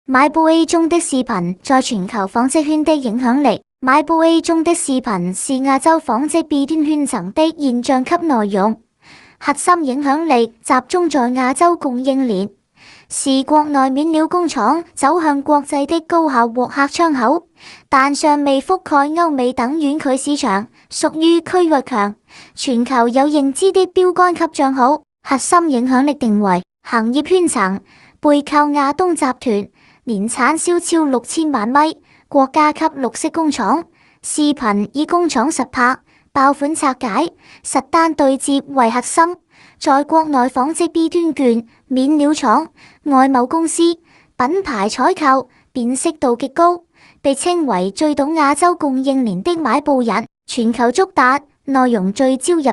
MyBoA 中的視頻在全球紡織圈的影響力。MyBoA 中的視頻是亞洲紡織 B 端圈層的現象級內容，核心影響力集中在亞洲供應鏈，是國內面料工廠走向國際的高效獲客窗口，但尚未覆蓋歐美等遠距市場，屬於區域強、全球有認知的標杆級賬號。核心影響力定位：行業圈層，背靠亞東集團。年產銷超6000萬米，國家級綠色工廠。視頻以工廠實拍、爆款拆解、實單對接為核心，在國內紡織 B 端卷、面料廠、外貿公司、品牌採購辨識度極高，被稱為最懂亞洲供應鏈的買布人，全球觸達，內容聚焦入